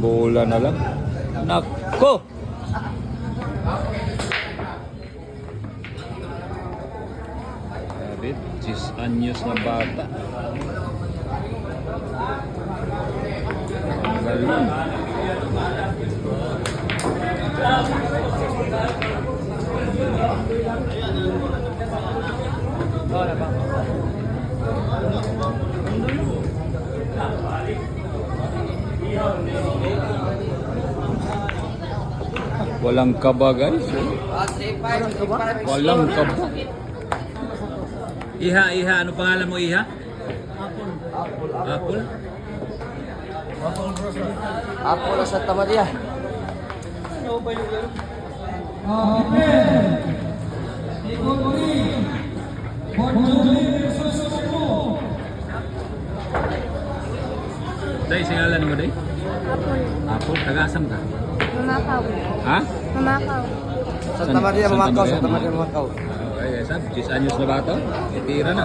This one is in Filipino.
bola na lang. Nako! David, 10 anyos na bata. Ang galing. Walang kaba guys. Walang kaba. Iha, ano pangalan mo Iha? Apple. Apple na Santa Maria. Day, singalan mo day? Apple, taga-asam ka? Mamakaw. Ha? Mamakaw. Santa Maria Mamakaw, Santa Maria Mamakaw. Okay, sab, 10 anyos na bata. Tira na.